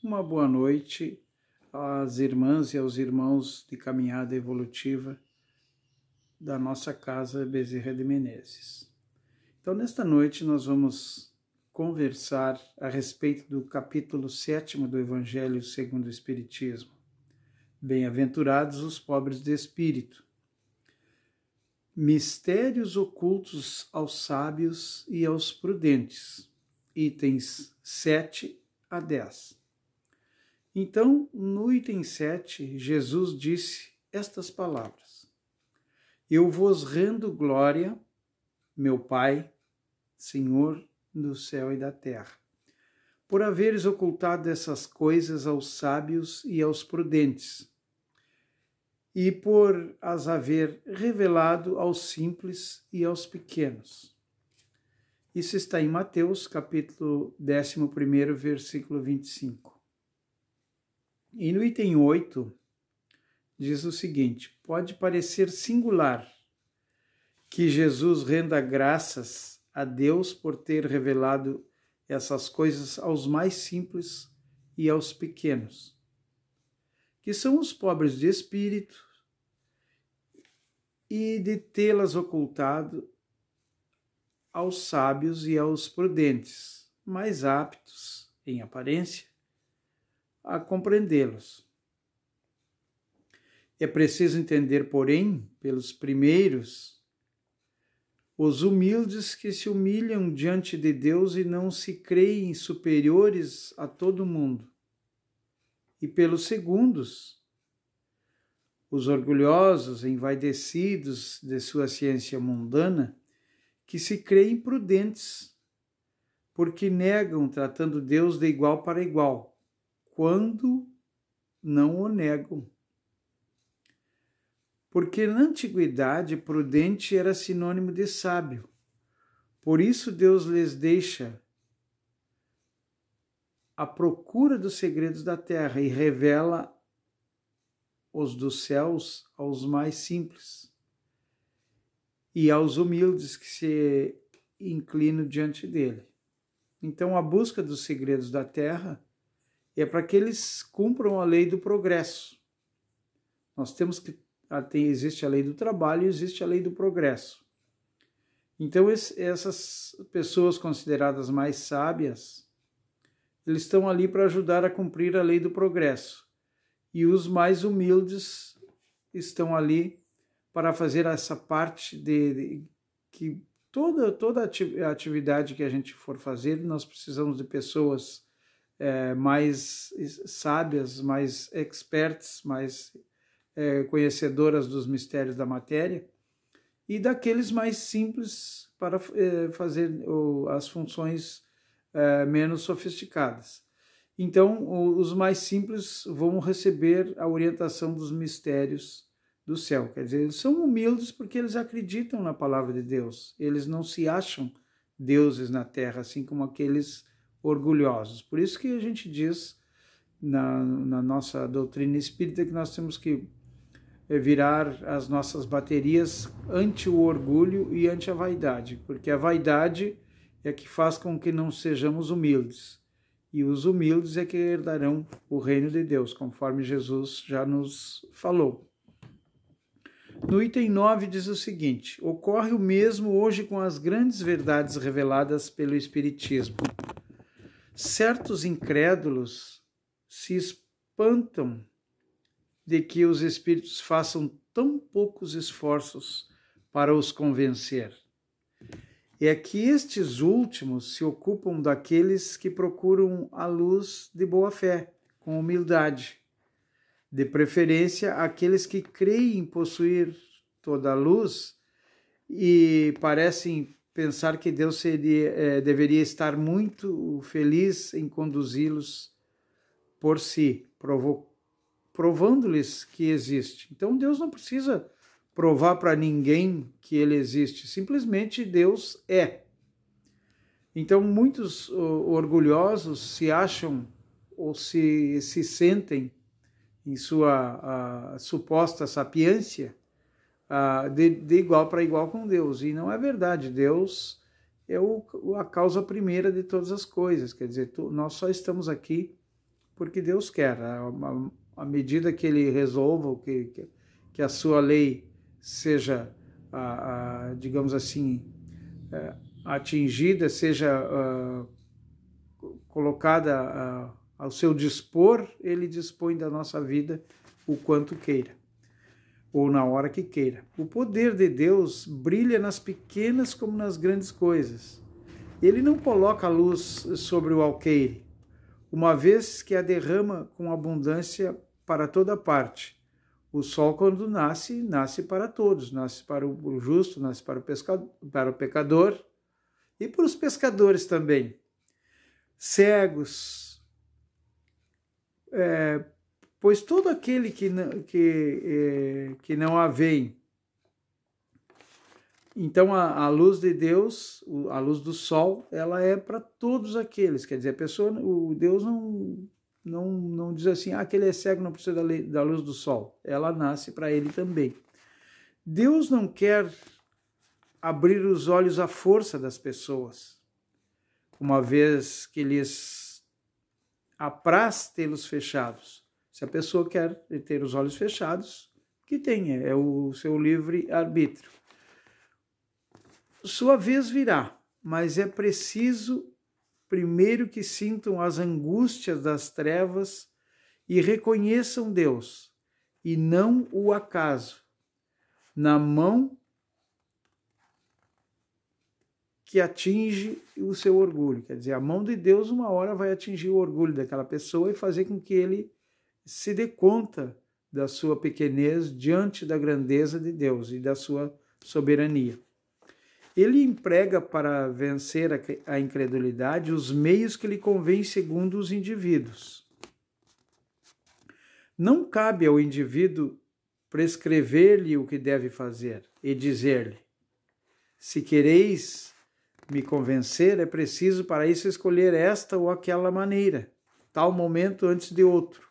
uma boa noite às irmãs e aos irmãos de caminhada evolutiva da nossa casa Bezerra de Menezes. Então, nesta noite, nós vamos conversar a respeito do capítulo 7 do Evangelho segundo o Espiritismo. Bem-aventurados os pobres de espírito. Mistérios ocultos aos sábios e aos prudentes. Itens 7 a 10. Então, no item 7, Jesus disse estas palavras: Eu vos rendo glória, meu Pai, Senhor do céu e da terra, por haveres ocultado essas coisas aos sábios e aos prudentes, e por as haver revelado aos simples e aos pequenos. Isso está em Mateus, capítulo 11, versículo 25. E no item 8, diz o seguinte: pode parecer singular que Jesus renda graças a Deus por ter revelado essas coisas aos mais simples e aos pequenos, que são os pobres de espírito, e de tê-las ocultado aos sábios e aos prudentes, mais aptos, em aparência, a compreendê-los. É preciso entender, porém, pelos primeiros, os humildes que se humilham diante de Deus e não se creem superiores a todo mundo, e pelos segundos, os orgulhosos, envaidecidos de sua ciência mundana, que se creem prudentes, porque negam tratando Deus de igual para igual, quando não o negam. Porque na antiguidade prudente era sinônimo de sábio. Por isso Deus lhes deixa a procura dos segredos da terra e revela os dos céus aos mais simples e aos humildes que se inclinam diante dele. Então, a busca dos segredos da terra é para que eles cumpram a lei do progresso. Nós temos que existe a lei do trabalho e existe a lei do progresso. Então, essas pessoas consideradas mais sábias, eles estão ali para ajudar a cumprir a lei do progresso. E os mais humildes estão ali para fazer essa parte que toda atividade que a gente for fazer, nós precisamos de pessoas mais sábias, mais experts, mais conhecedoras dos mistérios da matéria, e daqueles mais simples para fazer as funções menos sofisticadas. Então, os mais simples vão receber a orientação dos mistérios do céu. Quer dizer, eles são humildes porque eles acreditam na palavra de Deus. Eles não se acham deuses na terra, assim como aqueles orgulhosos. Por isso que a gente diz na nossa doutrina espírita que nós temos que virar as nossas baterias ante o orgulho e ante a vaidade, porque a vaidade é que faz com que não sejamos humildes. E os humildes é que herdarão o reino de Deus, conforme Jesus já nos falou. No item 9 diz o seguinte: ocorre o mesmo hoje com as grandes verdades reveladas pelo Espiritismo. Certos incrédulos se espantam de que os espíritos façam tão poucos esforços para os convencer. É que estes últimos se ocupam daqueles que procuram a luz de boa fé, com humildade. De preferência, aqueles que creem possuir toda a luz e parecem pensar que Deus deveria estar muito feliz em conduzi-los por si, provando-lhes que existe. Então, Deus não precisa provar para ninguém que ele existe, simplesmente Deus é. Então, muitos orgulhosos se acham ou se sentem em sua suposta sapiência de igual para igual com Deus, e não é verdade. Deus é a causa primeira de todas as coisas, quer dizer, nós só estamos aqui porque Deus quer. À medida que Ele resolva, que a sua lei seja, digamos assim, atingida, seja colocada ao seu dispor, Ele dispõe da nossa vida o quanto queira, ou na hora que queira. O poder de Deus brilha nas pequenas como nas grandes coisas. Ele não coloca a luz sobre o alqueire, uma vez que a derrama com abundância para toda parte. O sol, quando nasce, nasce para todos, nasce para o justo, nasce para o pecador e para os pescadores também. Cegos, pois todo aquele que não a vê. Então a luz de Deus, a luz do sol, ela é para todos aqueles. Quer dizer, Deus não diz assim, aquele é cego, não precisa da luz do sol. Ela nasce para ele também. Deus não quer abrir os olhos à força das pessoas, uma vez que lhes apraz tê-los fechados. Se a pessoa quer ter os olhos fechados, que tenha, é o seu livre-arbítrio. Sua vez virá, mas é preciso primeiro que sintam as angústias das trevas e reconheçam Deus, e não o acaso, na mão que atinge o seu orgulho. Quer dizer, a mão de Deus uma hora vai atingir o orgulho daquela pessoa e fazer com que ele se dê conta da sua pequenez diante da grandeza de Deus e da sua soberania. Ele emprega para vencer a incredulidade os meios que lhe convém segundo os indivíduos. Não cabe ao indivíduo prescrever-lhe o que deve fazer e dizer-lhe: se quereis me convencer, é preciso para isso escolher esta ou aquela maneira, tal momento antes de outro,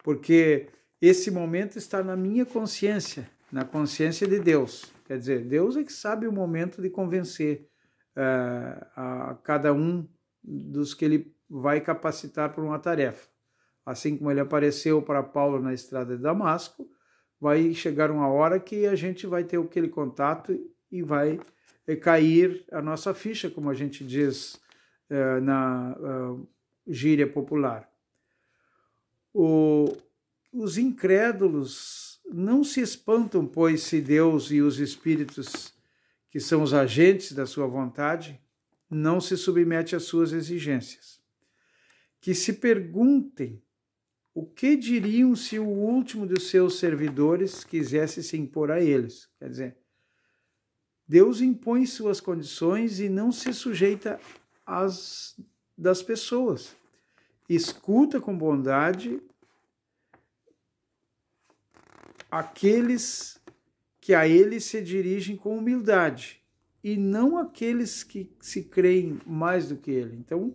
porque esse momento está na minha consciência, na consciência de Deus. Quer dizer, Deus é que sabe o momento de convencer a cada um dos que Ele vai capacitar para uma tarefa. Assim como Ele apareceu para Paulo na estrada de Damasco, vai chegar uma hora que a gente vai ter aquele contato e vai cair a nossa ficha, como a gente diz na gíria popular. Os incrédulos não se espantam, pois, se Deus e os espíritos, que são os agentes da sua vontade, não se submete às suas exigências. Que se perguntem o que diriam se o último dos seus servidores quisesse se impor a eles. Quer dizer, Deus impõe suas condições e não se sujeita às das pessoas. Escuta com bondade aqueles que a ele se dirigem com humildade, e não aqueles que se creem mais do que ele. Então,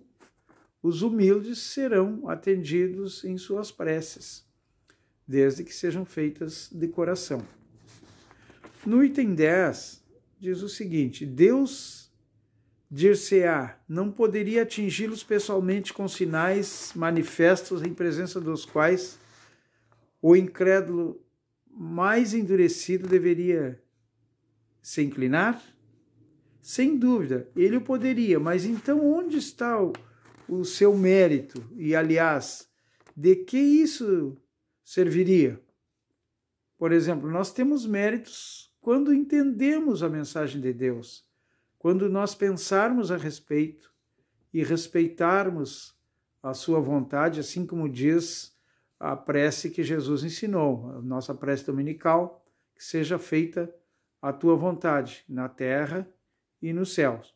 os humildes serão atendidos em suas preces, desde que sejam feitas de coração. No item 10, diz o seguinte: Deus, dir-se-á, não poderia atingi-los pessoalmente com sinais manifestos em presença dos quais o incrédulo mais endurecido deveria se inclinar? Sem dúvida, ele o poderia, mas então onde está o seu mérito? E, aliás, de que isso serviria? Por exemplo, nós temos méritos quando entendemos a mensagem de Deus, quando nós pensarmos a respeito e respeitarmos a sua vontade, assim como diz a prece que Jesus ensinou, a nossa prece dominical, que seja feita a tua vontade, na terra e nos céus.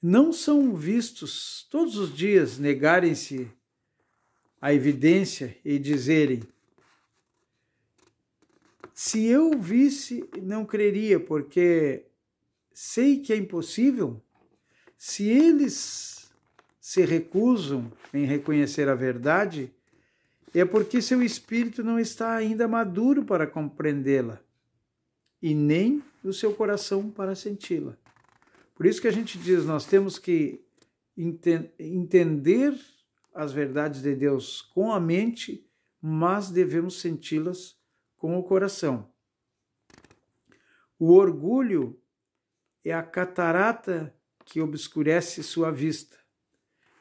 Não são vistos todos os dias negarem-se à evidência e dizerem: se eu visse, não creria, porque sei que é impossível? Se eles se recusam em reconhecer a verdade, é porque seu espírito não está ainda maduro para compreendê-la, e nem o seu coração para senti-la. Por isso que a gente diz, nós temos que entender as verdades de Deus com a mente, mas devemos senti-las com o coração. O orgulho é a catarata que obscurece sua vista,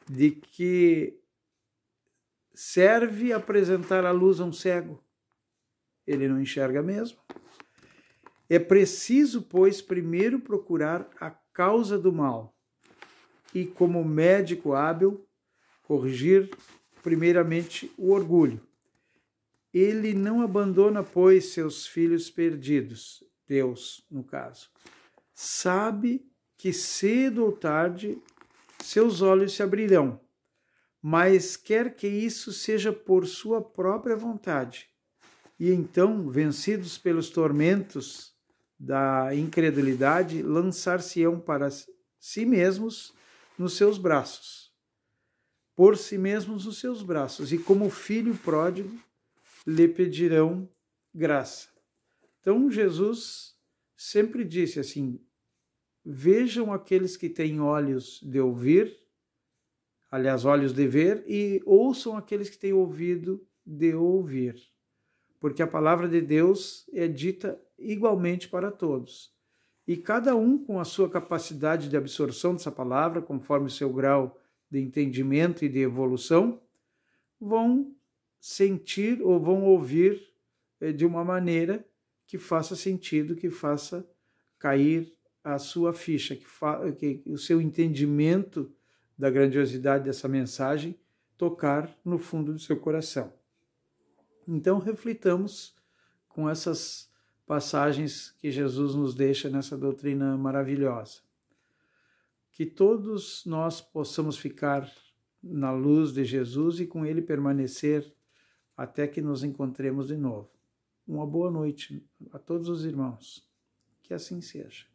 de que serve apresentar a luz a um cego. Ele não enxerga mesmo. É preciso, pois, primeiro procurar a causa do mal e, como médico hábil, corrigir primeiramente o orgulho. Ele não abandona, pois, seus filhos perdidos, Deus, no caso. Sabe que cedo ou tarde seus olhos se abrirão, mas quer que isso seja por sua própria vontade. E então, vencidos pelos tormentos da incredulidade, lançar-se-ão para si mesmos nos seus braços, por si mesmos nos seus braços, e como filho pródigo lhe pedirão graça. Então Jesus sempre disse assim: vejam aqueles que têm olhos de ouvir, aliás, olhos de ver, e ouçam aqueles que têm ouvido de ouvir. Porque a palavra de Deus é dita igualmente para todos. E cada um, com a sua capacidade de absorção dessa palavra, conforme o seu grau de entendimento e de evolução, vão sentir ou vão ouvir de uma maneira que faça sentido, que faça cair a sua ficha, que o seu entendimento da grandiosidade dessa mensagem tocar no fundo do seu coração. Então, reflitamos com essas passagens que Jesus nos deixa nessa doutrina maravilhosa. Que todos nós possamos ficar na luz de Jesus e com ele permanecer até que nos encontremos de novo. Uma boa noite a todos os irmãos. Que assim seja.